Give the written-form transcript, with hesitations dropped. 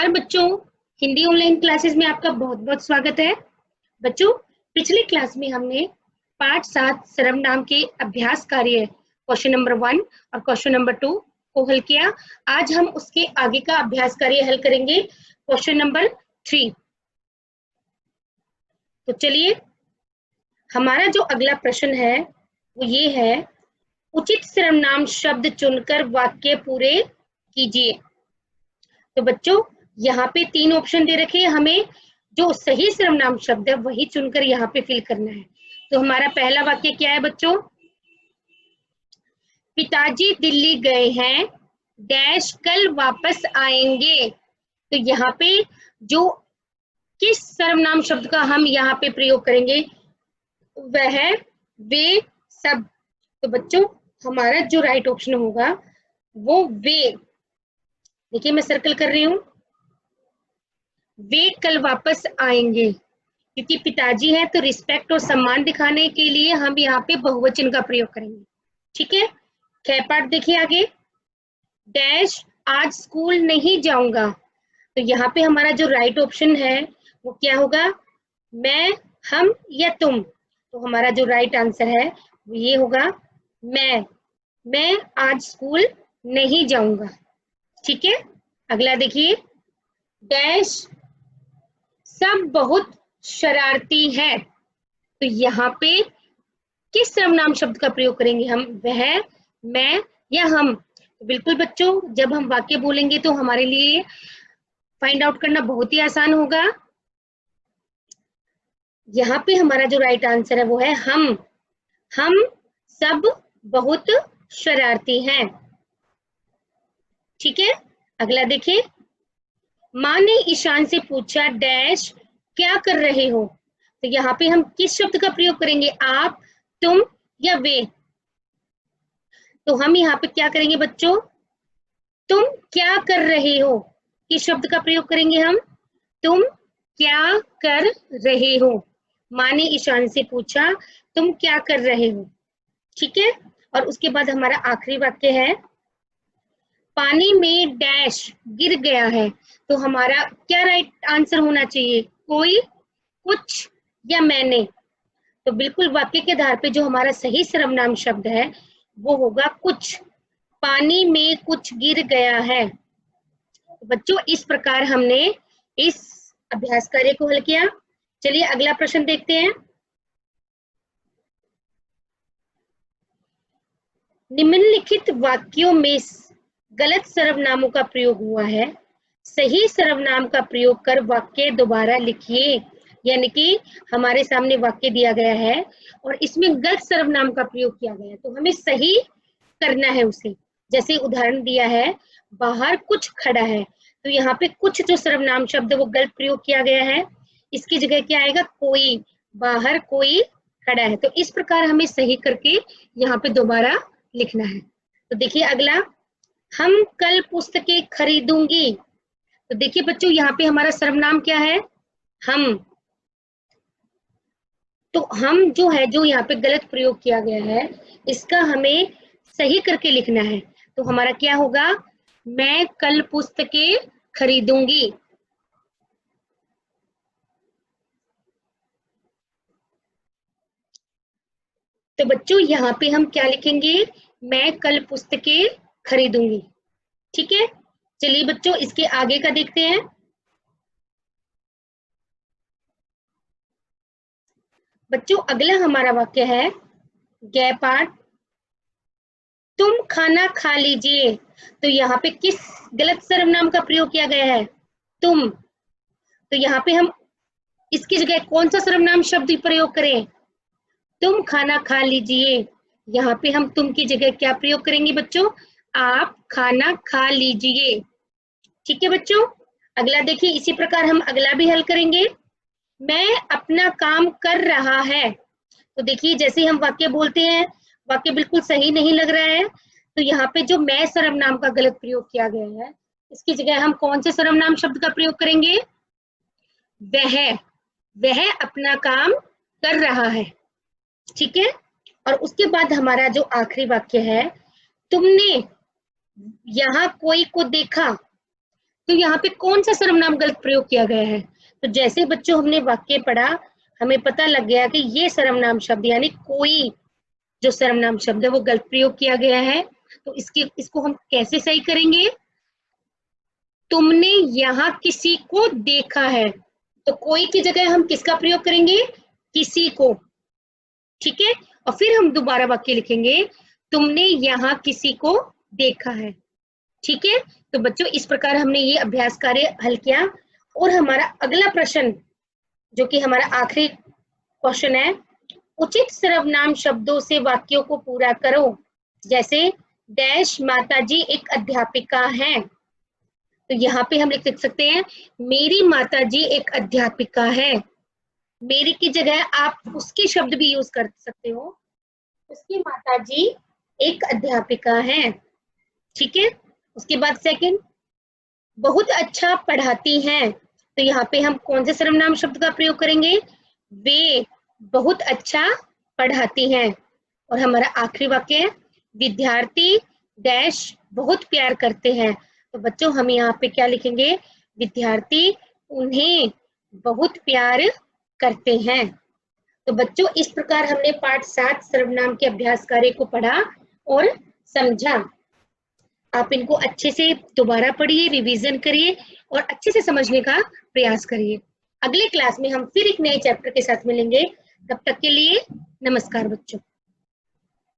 नमस्कार बच्चों, Hindi online classes में आपका बहुत बहुत स्वागत है। बच्चों, पिछले क्लास में हमने पाठ 7 सर्वनाम के अभ्यास कार्य क्वेश्चन नंबर 1 और क्वेश्चन नंबर 2 को हल किया। आज हम उसके आगे का अभ्यास कार्य हल करेंगे, क्वेश्चन नंबर 3। तो चलिए, हमारा जो अगला प्रश्न है वो ये है, उचित सर्वनाम शब्द चुनकर वाक्य पूरे कीजिए। तो बच्चों, यहाँ पे 3 ऑप्शन दे रखे हैं, हमें जो सही सर्वनाम शब्द है वही चुनकर यहाँ पे फिल करना है। तो हमारा पहला वाक्य क्या है बच्चों? पिताजी दिल्ली गए हैं, डैश कल वापस आएंगे। तो यहाँ पे जो किस सर्वनाम शब्द का हम यहाँ पे प्रयोग करेंगे वह है वे सब। तो बच्चों, हमारा जो राइट ऑप्शन होगा वो वे, देखिए मैं सर्कल कर रही हूं, वे कल वापस आएंगे। क्योंकि पिताजी हैं तो रिस्पेक्ट और सम्मान दिखाने के लिए हम यहाँ पे बहुवचन का प्रयोग करेंगे। ठीक है, ख पाठ देखिए आगे, डैश आज स्कूल नहीं जाऊंगा। तो यहाँ पे हमारा जो राइट ऑप्शन है वो क्या होगा? मैं, हम या तुम। तो हमारा जो राइट आंसर है वो ये होगा मैं आज स्कूल नहीं जाऊंगा। ठीक है, अगला देखिए, डैश सब बहुत शरारती है। तो यहाँ पे किस सर्वनाम शब्द का प्रयोग करेंगे हम? वह, मैं या हम? तो बिल्कुल बच्चों, जब हम वाक्य बोलेंगे तो हमारे लिए फाइंड आउट करना बहुत ही आसान होगा। यहाँ पे हमारा जो राइट आंसर है वो है हम सब बहुत शरारती हैं। ठीक है, अगला देखिए, माँ ने ईशान से पूछा डैश क्या कर रहे हो। तो यहाँ पे हम किस शब्द का प्रयोग करेंगे? आप, तुम या वे? तो हम यहाँ पे क्या करेंगे बच्चों? तुम क्या कर रहे हो, किस शब्द का प्रयोग करेंगे हम? तुम क्या कर रहे हो। माँ ने ईशान से पूछा तुम क्या कर रहे हो। ठीक है, और उसके बाद हमारा आखिरी वाक्य है, पानी में डैश गिर गया है। तो हमारा क्या राइट आंसर होना चाहिए? कोई, कुछ या मैंने? तो बिल्कुल वाक्य के आधार पे जो हमारा सही सर्वनाम शब्द है वो होगा कुछ। पानी में कुछ गिर गया है। तो बच्चों, इस प्रकार हमने इस अभ्यास कार्य को हल किया। चलिए अगला प्रश्न देखते हैं। निम्नलिखित वाक्यों में गलत सर्वनामों का प्रयोग हुआ है, सही सर्वनाम का प्रयोग कर वाक्य दोबारा लिखिए। यानी कि हमारे सामने वाक्य दिया गया है और इसमें गलत सर्वनाम का प्रयोग किया गया है, तो हमें सही करना है उसे। जैसे उदाहरण दिया है, बाहर कुछ खड़ा है। तो यहाँ पे कुछ जो सर्वनाम शब्द है वो गलत प्रयोग किया गया है, इसकी जगह क्या आएगा? कोई, बाहर कोई खड़ा है। तो इस प्रकार हमें सही करके यहाँ पे दोबारा लिखना है। तो देखिए अगला, हम कल पुस्तकें खरीदूंगी। तो देखिए बच्चों, यहाँ पे हमारा सर्वनाम क्या है? हम। तो हम जो है, जो यहाँ पे गलत प्रयोग किया गया है, इसका हमें सही करके लिखना है। तो हमारा क्या होगा? मैं कल पुस्तकें खरीदूंगी। तो बच्चों, यहाँ पे हम क्या लिखेंगे? मैं कल पुस्तकें खरीदूंगी। ठीक है, चलिए बच्चों इसके आगे का देखते हैं। बच्चों, अगला हमारा वाक्य है गै पाठ, तुम खाना खा लीजिए। तो यहाँ पे किस गलत सर्वनाम का प्रयोग किया गया है? तुम। तो यहाँ पे हम इसकी जगह कौन सा सर्वनाम शब्द प्रयोग करें? तुम खाना खा लीजिए। यहाँ पे हम तुम की जगह क्या प्रयोग करेंगे बच्चों? आप खाना खा लीजिए। ठीक है बच्चों, अगला देखिए, इसी प्रकार हम अगला भी हल करेंगे। मैं अपना काम कर रहा है। तो देखिए, जैसे हम वाक्य बोलते हैं, वाक्य बिल्कुल सही नहीं लग रहा है, तो यहाँ पे जो मैं सर्वनाम का गलत प्रयोग किया गया है, इसकी जगह हम कौन से सर्वनाम शब्द का प्रयोग करेंगे? वह अपना काम कर रहा है। ठीक है, और उसके बाद हमारा जो आखिरी वाक्य है, तुमने यहाँ कोई को देखा। तो यहाँ पे कौन सा सर्वनाम गलत प्रयोग किया गया है? तो जैसे बच्चों हमने वाक्य पढ़ा, हमें पता लग गया कि ये सर्वनाम शब्द यानी कोई जो सर्वनाम शब्द है वो गलत प्रयोग किया गया है। तो इसको हम कैसे सही करेंगे? तुमने यहाँ किसी को देखा है, तो कोई की जगह हम किसका प्रयोग करेंगे? किसी को। ठीक है, और फिर हम दोबारा वाक्य लिखेंगे, तुमने यहाँ किसी को देखा है। ठीक है, तो बच्चों इस प्रकार हमने ये अभ्यास कार्य हल किया। और हमारा अगला प्रश्न, जो कि हमारा आखिरी क्वेश्चन है, उचित सर्वनाम शब्दों से वाक्यों को पूरा करो। जैसे डैश माताजी एक अध्यापिका है, तो यहाँ पे हम लिख सकते हैं, मेरी माताजी एक अध्यापिका है। मेरी की जगह आप उसके शब्द भी यूज कर सकते हो, उसकी माताजी एक अध्यापिका है। ठीक है, उसके बाद सेकंड, बहुत अच्छा पढ़ाती हैं, तो यहाँ पे हम कौन से सर्वनाम शब्द का प्रयोग करेंगे? वे बहुत अच्छा पढ़ाती हैं। और हमारा आखिरी वाक्य है, विद्यार्थी डैश बहुत प्यार करते हैं, तो बच्चों हम यहाँ पे क्या लिखेंगे? विद्यार्थी उन्हें बहुत प्यार करते हैं। तो बच्चों इस प्रकार हमने पाठ 7 सर्वनाम के अभ्यास कार्य को पढ़ा और समझा। आप इनको अच्छे से दोबारा पढ़िए, रिवीजन करिए और अच्छे से समझने का प्रयास करिए। अगले क्लास में हम फिर एक नए चैप्टर के साथ मिलेंगे। तब तक के लिए नमस्कार बच्चों।